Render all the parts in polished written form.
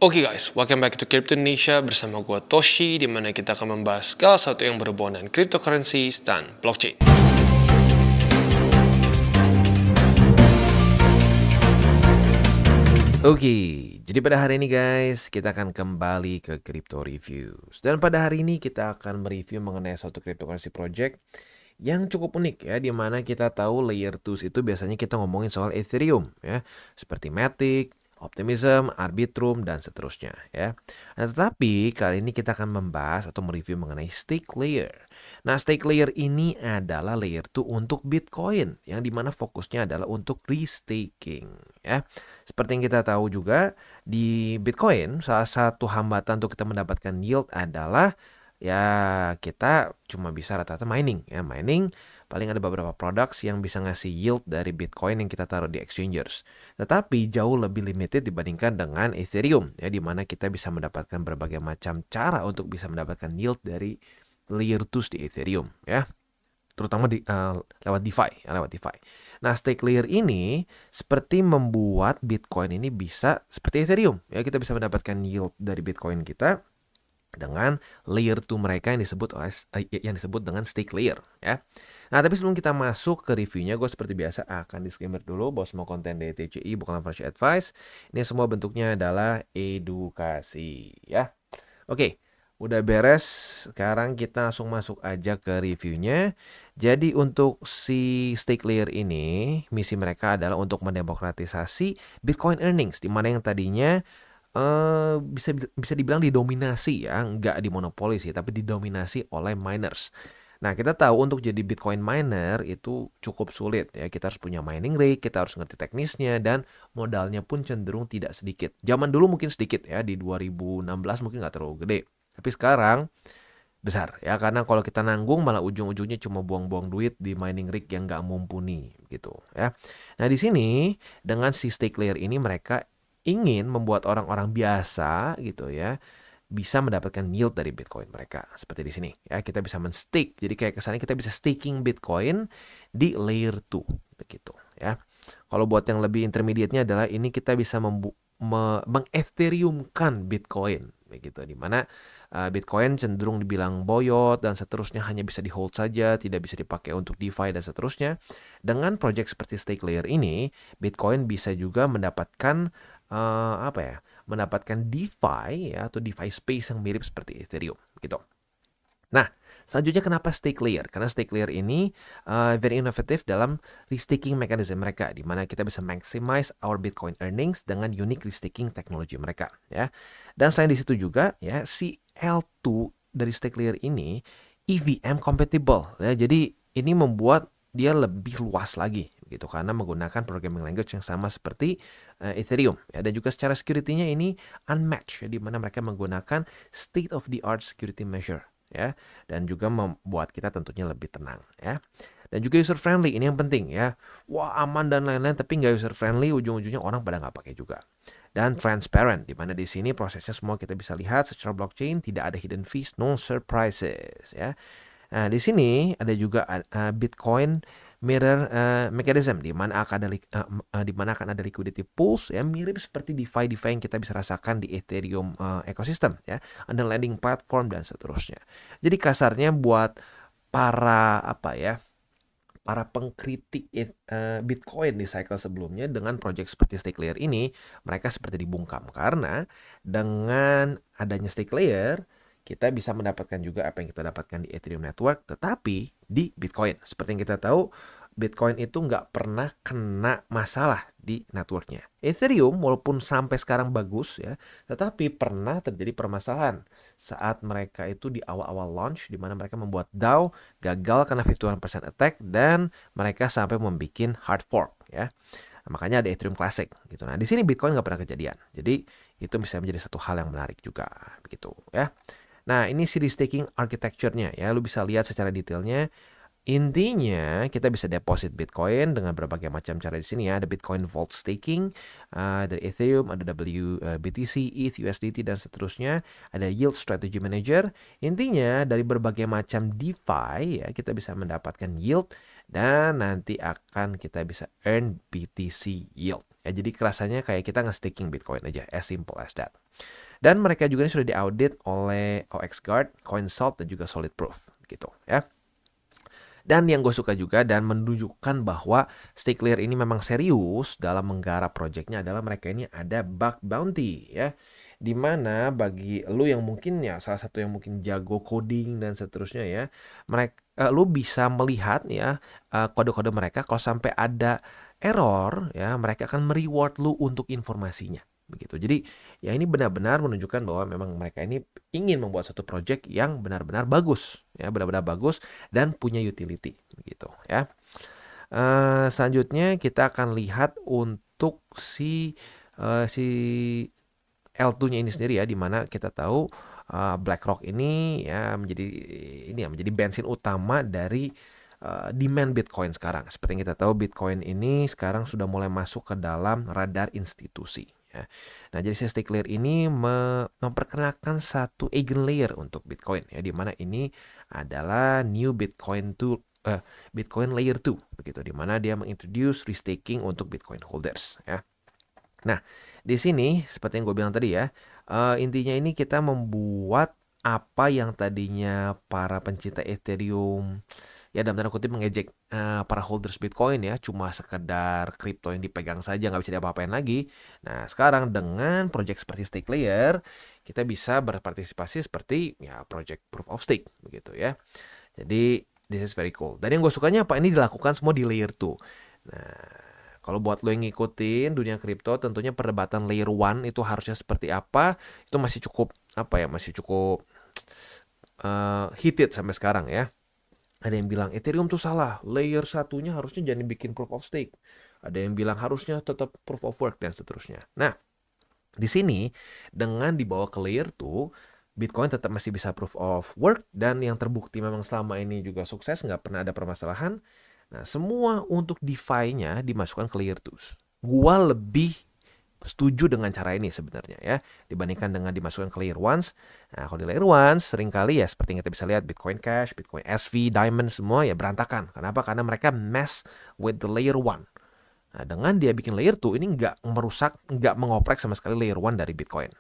Oke guys, welcome back to Crypto Indonesia bersama gua Toshi, di mana kita akan membahas segala sesuatu yang berhubungan dengan cryptocurrencies dan blockchain. Oke, jadi pada hari ini guys, kita akan kembali ke Crypto Reviews. Dan pada hari ini kita akan mereview mengenai suatu cryptocurrency project yang cukup unik ya, di mana kita tahu layer 2 itu biasanya kita ngomongin soal Ethereum ya, seperti Matic, Optimism, Arbitrum, dan seterusnya ya. Nah, tetapi kali ini kita akan membahas atau mereview mengenai stake layer. Nah, stake layer ini adalah layer 2 untuk Bitcoin, yang dimana fokusnya adalah untuk restaking ya. Seperti yang kita tahu juga, di Bitcoin salah satu hambatan untuk kita mendapatkan yield adalah ya kita cuma bisa rata-rata mining ya. Mining paling ada beberapa products yang bisa ngasih yield dari Bitcoin yang kita taruh di exchangers. Tetapi jauh lebih limited dibandingkan dengan Ethereum ya, di mana kita bisa mendapatkan berbagai macam cara untuk bisa mendapatkan yield dari layer 2 di Ethereum ya. Terutama lewat DeFi. Nah, stake layer ini seperti membuat Bitcoin ini bisa seperti Ethereum ya, kita bisa mendapatkan yield dari Bitcoin kita dengan layer 2 mereka yang disebut dengan stake layer ya. Nah, tapi sebelum kita masuk ke reviewnya, gue seperti biasa akan disclaimer dulu bahwa semua konten dari TCI bukanlah financial advice. Ini semua bentuknya adalah edukasi ya. Oke, udah beres. Sekarang kita langsung masuk aja ke reviewnya. Jadi untuk si stake layer ini, misi mereka adalah untuk mendemokratisasi Bitcoin earnings, di mana yang tadinya bisa dibilang didominasi ya, nggak dimonopoli sih, tapi didominasi oleh miners. Nah, kita tahu untuk jadi Bitcoin miner itu cukup sulit ya. Kita harus punya mining rig, kita harus ngerti teknisnya, dan modalnya pun cenderung tidak sedikit. Zaman dulu mungkin sedikit ya, di 2016 mungkin nggak terlalu gede. Tapi sekarang besar ya, karena kalau kita nanggung malah ujung-ujungnya cuma buang-buang duit di mining rig yang nggak mumpuni gitu ya. Nah, di sini dengan si stake layer ini mereka ingin membuat orang-orang biasa gitu ya bisa mendapatkan yield dari Bitcoin mereka. Seperti di sini ya, kita bisa men-stake. Jadi kayak kesannya kita bisa staking Bitcoin di layer 2 begitu ya. Kalau buat yang lebih intermediate-nya adalah ini kita bisa mengethereumkan Bitcoin begitu, dimana Bitcoin cenderung dibilang boyot dan seterusnya, hanya bisa di hold saja, tidak bisa dipakai untuk DeFi dan seterusnya. Dengan project seperti stake layer ini, Bitcoin bisa juga mendapatkan mendapatkan DeFi ya, atau DeFi space yang mirip seperti Ethereum gitu. Nah, selanjutnya kenapa stake layer? Karena stake layer ini very inovatif dalam restaking mechanism mereka, di mana kita bisa maximize our Bitcoin earnings dengan unique restaking teknologi mereka ya. Dan selain di situ juga ya, si L2 dari stake layer ini EVM compatible ya. Jadi ini membuat dia lebih luas lagi gitu, karena menggunakan programming language yang sama seperti Ethereum ya. Dan juga secara security-nya ini unmatched ya, di mana mereka menggunakan state of the art security measure ya, dan juga membuat kita tentunya lebih tenang ya. Dan juga user friendly, ini yang penting ya. Wah, aman dan lain-lain, tapi nggak user friendly, ujung-ujungnya orang pada nggak pakai juga. Dan transparent, di mana di sini prosesnya semua kita bisa lihat secara blockchain, tidak ada hidden fees, no surprises ya. Nah, di sini ada juga Bitcoin mirror mechanism, di mana akan ada liquidity pools ya, mirip seperti DeFi yang kita bisa rasakan di Ethereum ecosystem ya, ada lending platform dan seterusnya. Jadi kasarnya buat para para pengkritik Bitcoin di cycle sebelumnya, dengan project seperti stake layer ini mereka seperti dibungkam, karena dengan adanya stake layer kita bisa mendapatkan juga apa yang kita dapatkan di Ethereum network, tetapi di Bitcoin. Seperti yang kita tahu, Bitcoin itu nggak pernah kena masalah di networknya. Ethereum walaupun sampai sekarang bagus ya, tetapi pernah terjadi permasalahan saat mereka itu di awal-awal launch, di mana mereka membuat DAO gagal karena 51% attack, dan mereka sampai membuat hard fork ya. Nah, makanya ada Ethereum Classic gitu. Nah, di sini Bitcoin nggak pernah kejadian. Jadi itu bisa menjadi satu hal yang menarik juga begitu ya. Nah, ini si staking architecture-nya ya, lu bisa lihat secara detailnya. Intinya kita bisa deposit Bitcoin dengan berbagai macam cara di sini ya. Ada Bitcoin Vault Staking dari Ethereum, ada WBTC, ETH, USDT dan seterusnya. Ada Yield Strategy Manager. Intinya dari berbagai macam DeFi ya, kita bisa mendapatkan yield, dan nanti akan kita bisa earn BTC yield Ya, jadi kerasanya kayak kita nge-staking Bitcoin aja, as simple as that. Dan mereka juga ini sudah diaudit oleh OXGuard, CoinSalt, dan juga Solid Proof gitu ya. Dan yang gue suka juga dan menunjukkan bahwa Stay Clear ini memang serius dalam menggarap projectnya adalah mereka ini ada bug bounty ya. Dimana bagi lu yang mungkin ya salah satu yang mungkin jago coding dan seterusnya ya, mereka lu bisa melihat ya kode-kode mereka kalau sampai ada error ya, mereka akan mereward lu untuk informasinya begitu. Jadi ya ini benar-benar menunjukkan bahwa memang mereka ini ingin membuat satu project yang benar-benar bagus ya, benar-benar bagus dan punya utility gitu ya. Selanjutnya kita akan lihat untuk si L2-nya ini sendiri ya, dimana kita tahu BlackRock ini ya menjadi bensin utama dari demand Bitcoin sekarang. Seperti yang kita tahu Bitcoin ini sekarang sudah mulai masuk ke dalam radar institusi. Ya. Nah, jadi si Stay Clear ini memperkenalkan satu eigenlayer untuk Bitcoin ya, di mana ini adalah new Bitcoin Bitcoin Layer 2 begitu, di mana dia mengintroduce restaking untuk Bitcoin holders ya. Nah, di sini seperti yang gue bilang tadi ya, intinya ini kita membuat apa yang tadinya para pencinta Ethereum ya dalam tanda kutip mengejek para holders Bitcoin ya, cuma sekedar kripto yang dipegang saja nggak bisa diapa-apain lagi. Nah, sekarang dengan project seperti Stake Layer kita bisa berpartisipasi seperti ya project proof of stake begitu ya. Jadi this is very cool. Dan yang gue sukanya apa, ini dilakukan semua di layer 2. Nah, kalau buat lo yang ngikutin dunia kripto, tentunya perdebatan layer 1 itu harusnya seperti apa, itu masih cukup heated sampai sekarang ya. Ada yang bilang Ethereum tuh salah, layer satunya harusnya jangan bikin proof of stake. Ada yang bilang harusnya tetap proof of work dan seterusnya. Nah, di sini dengan dibawa ke layer 2, Bitcoin tetap masih bisa proof of work dan yang terbukti memang selama ini juga sukses, nggak pernah ada permasalahan. Nah, semua untuk DeFi-nya dimasukkan ke layer 2. Gua lebih setuju dengan cara ini sebenarnya ya, dibandingkan dengan dimasukkan ke layer 1. Nah, kalau di layer 1 seringkali ya seperti yang kita bisa lihat Bitcoin Cash, Bitcoin SV, Diamond semua ya berantakan. Kenapa? Karena mereka mess with the layer 1. Nah, dengan dia bikin layer 2 ini nggak merusak, nggak mengoprek sama sekali layer 1 dari Bitcoin.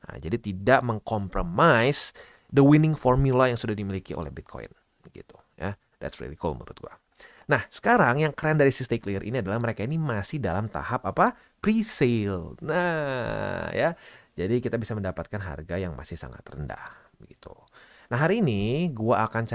Nah, jadi tidak mengkompromise the winning formula yang sudah dimiliki oleh Bitcoin gitu ya. That's really cool menurut gua. Nah, sekarang yang keren dari si Stay Clear ini adalah mereka ini masih dalam tahap apa? Pre-sale. Nah, ya. Jadi kita bisa mendapatkan harga yang masih sangat rendah begitu. Nah, hari ini gua akan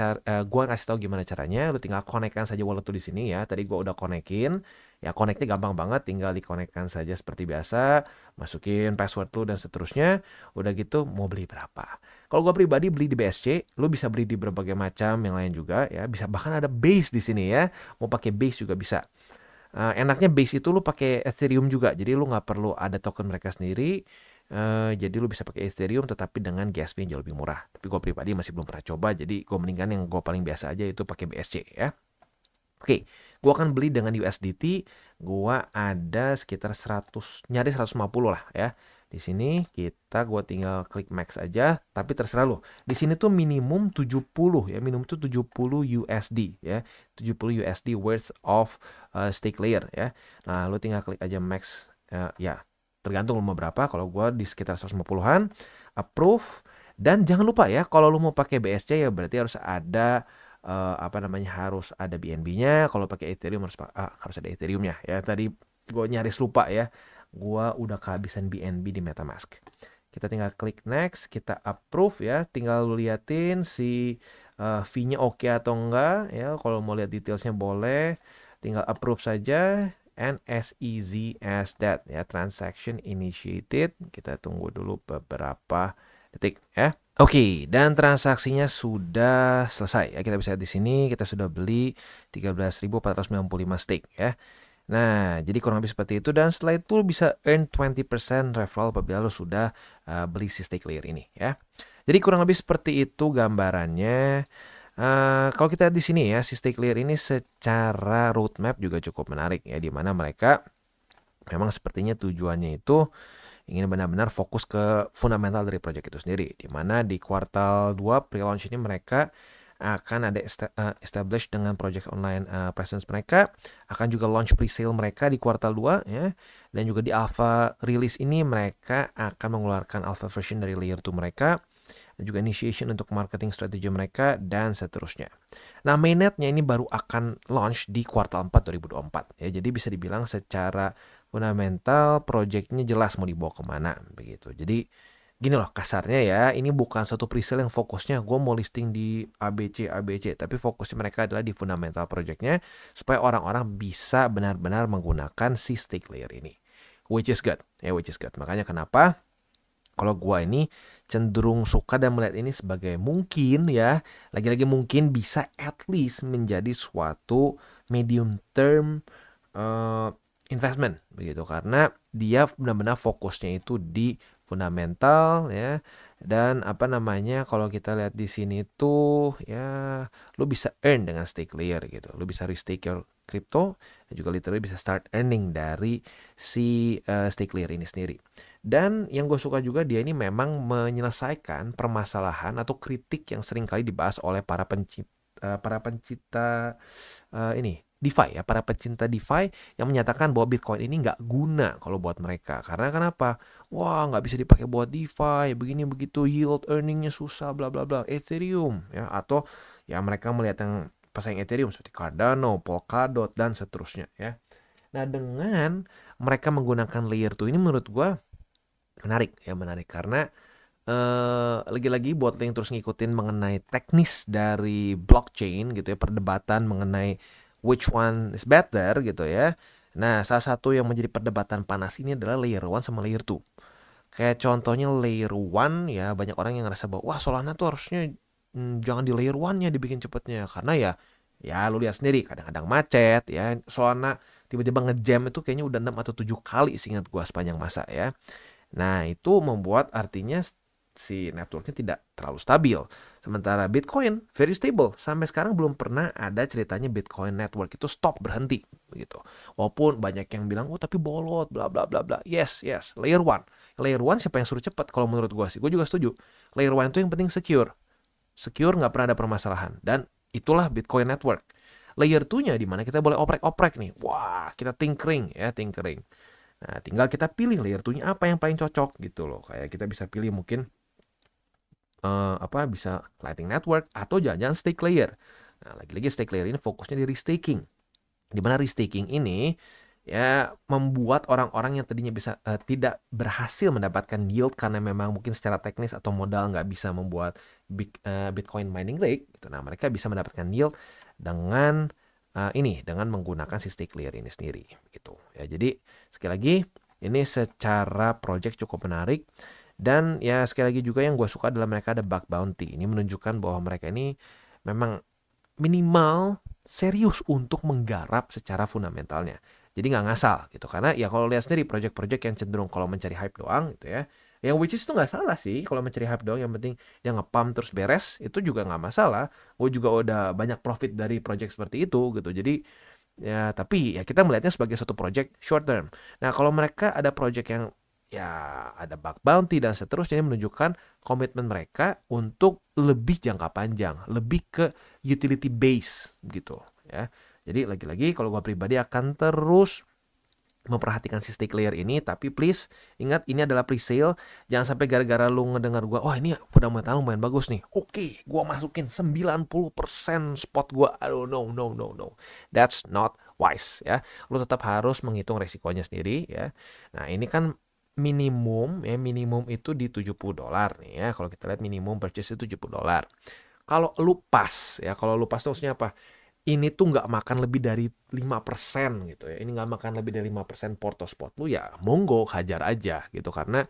gua kasih tahu gimana caranya. Lu tinggal konekkan saja wallet tuh di sini ya. Tadi gua udah konekin. Ya, koneknya gampang banget, tinggal dikonekkan saja seperti biasa, masukin password tuh dan seterusnya. Udah gitu mau beli berapa? Kalau gue pribadi beli di BSC, lu bisa beli di berbagai macam yang lain juga ya. Bisa bahkan ada Base di sini ya. Mau pakai Base juga bisa. Enaknya Base itu lu pakai Ethereum juga. Jadi lu nggak perlu ada token mereka sendiri. Jadi lu bisa pakai Ethereum tetapi dengan gas fee yang jauh lebih murah. Tapi gue pribadi masih belum pernah coba. Jadi gue mendingan yang gue paling biasa aja itu pakai BSC ya. Oke, gue akan beli dengan USDT. Gue ada sekitar 100, nyaris 150 lah ya. Di sini gue tinggal klik max aja, tapi terserah lo. Di sini tuh minimum 70 ya, minimum tuh 70 USD ya. 70 USD worth of stake layer ya. Nah, lo tinggal klik aja max ya. Tergantung lo mau berapa. Kalau gue di sekitar 150-an, approve. Dan jangan lupa ya, kalau lo mau pakai BSC ya berarti harus ada harus ada BNB-nya. Kalau pakai Ethereum harus ada Ethereum-nya ya. Tadi gue nyaris lupa ya. Gua udah kehabisan BNB di MetaMask. Kita tinggal klik next, kita approve ya. Tinggal lu liatin si fee-nya oke atau enggak ya. Kalau mau lihat detailsnya boleh, tinggal approve saja. And as easy as that ya. Transaction initiated. Kita tunggu dulu beberapa detik ya. Oke, dan transaksinya sudah selesai ya. Kita bisa lihat di sini kita sudah beli 13.495 stake ya. Nah, jadi kurang lebih seperti itu dan setelah itu bisa earn 20% referral apabila lo sudah beli si Stake Layer ini ya. Jadi kurang lebih seperti itu gambarannya. Kalau kita lihat di sini ya, si Stake Layer ini secara roadmap juga cukup menarik ya, di mana mereka memang sepertinya tujuannya itu ingin benar-benar fokus ke fundamental dari project itu sendiri, di mana di kuartal 2 pre-launch ini mereka akan ada establish dengan project online presence mereka, akan juga launch pre-sale mereka di kuartal 2 ya. Dan juga di alpha release ini mereka akan mengeluarkan alpha version dari layer 2 mereka, dan juga initiation untuk marketing strategi mereka dan seterusnya. Nah, mainnetnya ini baru akan launch di kuartal 4 2024 ya. Jadi bisa dibilang secara fundamental projectnya jelas mau dibawa kemana begitu. Jadi gini loh kasarnya ya, ini bukan satu presale yang fokusnya gue mau listing di ABC, tapi fokusnya mereka adalah di fundamental projectnya supaya orang-orang bisa benar-benar menggunakan si stake layer ini. Which is good. Makanya kenapa kalau gue ini cenderung suka dan melihat ini sebagai mungkin ya, lagi-lagi mungkin bisa at least menjadi suatu medium term investment begitu, karena dia benar-benar fokusnya itu di fundamental ya. Dan kalau kita lihat di sini tuh ya, lo bisa earn dengan stake layer gitu, lo bisa restake your crypto dan juga literally bisa start earning dari si stake layer ini sendiri. Dan yang gue suka juga dia ini memang menyelesaikan permasalahan atau kritik yang sering kali dibahas oleh para pencipta ini DeFi ya, para pecinta DeFi yang menyatakan bahwa Bitcoin ini nggak guna kalau buat mereka. Karena kenapa? Wah, nggak bisa dipakai buat DeFi, begini begitu, yield earningnya susah, bla bla bla. Ethereum ya, atau ya mereka melihat yang pesaing Ethereum seperti Cardano, Polkadot dan seterusnya ya. Nah, dengan mereka menggunakan layer 2 ini menurut gua menarik karena lagi-lagi buat yang terus ngikutin mengenai teknis dari blockchain gitu ya, perdebatan mengenai which one is better gitu ya. Nah, salah satu yang menjadi perdebatan panas ini adalah layer 1 sama layer 2. Kayak contohnya layer 1 ya, banyak orang yang ngerasa bahwa wah Solana tuh harusnya jangan di layer 1-nya dibikin cepetnya, karena ya lu lihat sendiri kadang-kadang macet ya. Solana tiba-tiba ngejam itu kayaknya udah 6 atau 7 kali seingat gua sepanjang masa ya. Nah, itu membuat artinya si networknya tidak terlalu stabil. Sementara Bitcoin very stable. Sampai sekarang belum pernah ada ceritanya Bitcoin network itu stop, berhenti begitu. Walaupun banyak yang bilang, oh tapi bolot, bla bla bla bla. Yes, layer 1. Layer 1 siapa yang suruh cepat? Kalau menurut gue sih, gue juga setuju. Layer 1 itu yang penting secure. Secure nggak pernah ada permasalahan. Dan itulah Bitcoin network. Layer 2-nya di mana kita boleh oprek-oprek nih. Wah, kita tinkering. Nah, tinggal kita pilih layer 2-nya apa yang paling cocok gitu loh. Kayak kita bisa pilih mungkin bisa Lightning Network atau jangan-jangan stake layer. Nah, lagi-lagi stake layer ini fokusnya di restaking. Di mana restaking ini ya membuat orang-orang yang tadinya bisa tidak berhasil mendapatkan yield karena memang mungkin secara teknis atau modal nggak bisa membuat Bitcoin mining rig gitu. Nah, mereka bisa mendapatkan yield dengan dengan menggunakan si stake layer ini sendiri gitu. Ya, jadi sekali lagi ini secara project cukup menarik. Dan ya sekali lagi juga yang gue suka adalah mereka ada bug bounty. Ini menunjukkan bahwa mereka ini memang minimal serius untuk menggarap secara fundamentalnya. Jadi nggak ngasal gitu. Karena ya kalau lihat sendiri project-project yang cenderung kalau mencari hype doang gitu ya. Yang which is itu nggak salah sih kalau mencari hype doang. Yang penting yang nge-pump terus beres itu juga nggak masalah. Gue juga udah banyak profit dari project seperti itu gitu. Jadi ya tapi ya kita melihatnya sebagai suatu project short term. Nah, kalau mereka ada project yang ya ada bug bounty dan seterusnya, ini menunjukkan komitmen mereka untuk lebih jangka panjang, lebih ke utility base gitu ya. Jadi lagi-lagi kalau gue pribadi akan terus memperhatikan si stake layer ini, tapi please ingat ini adalah pre-sale. Jangan sampai gara-gara lu ngedengar gue, wah ini fundamental lumayan bagus nih, oke, gue masukin 90% spot gue. Aduh, no. That's not wise ya. Lu tetap harus menghitung resikonya sendiri ya. Nah, ini kan minimum itu di $70 nih ya. Kalau kita lihat minimum purchase itu $70. Kalau lu pas tuh maksudnya apa? Ini tuh nggak makan lebih dari 5% gitu ya. Ini nggak makan lebih dari 5% porto spot lu, ya monggo hajar aja gitu. Karena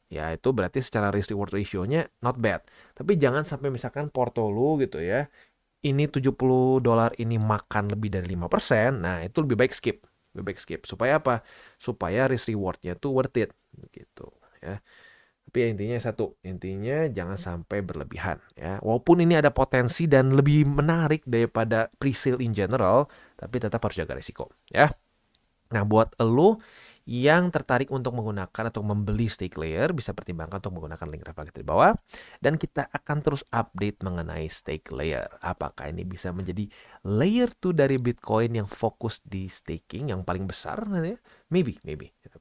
ya itu berarti secara risk reward ratio-nya not bad. Tapi jangan sampai misalkan porto lu gitu ya, ini $70 ini makan lebih dari 5%, nah itu lebih baik skip. Supaya apa? Supaya risk reward-nya tuh worth it gitu ya. Tapi intinya jangan sampai berlebihan ya. Walaupun ini ada potensi dan lebih menarik daripada pre-sale in general, tapi tetap harus jaga risiko ya. Nah, buat elu yang tertarik untuk menggunakan atau membeli stake layer bisa pertimbangkan untuk menggunakan link reflected di bawah. Dan kita akan terus update mengenai stake layer. Apakah ini bisa menjadi layer 2 dari Bitcoin yang fokus di staking yang paling besar nanti ya? Maybe.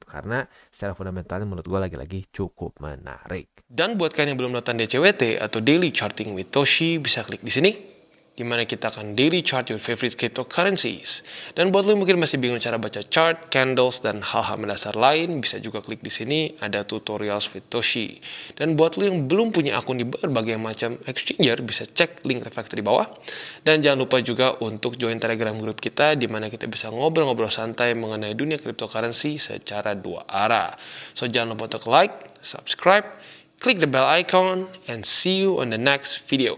Karena secara fundamental menurut gue lagi-lagi cukup menarik. Dan buat kalian yang belum nonton DCWT atau Daily Charting with Toshi, bisa klik di sini, di mana kita akan daily chart your favorite cryptocurrencies. Dan buat lo yang mungkin masih bingung cara baca chart, candles, dan hal-hal mendasar lain, bisa juga klik di sini, ada tutorials with Toshi. Dan buat lo yang belum punya akun di berbagai macam exchanger, bisa cek link reflected di bawah. Dan jangan lupa juga untuk join Telegram group kita, di mana kita bisa ngobrol-ngobrol santai mengenai dunia cryptocurrency secara dua arah. So jangan lupa untuk like, subscribe, click the bell icon, and see you on the next video.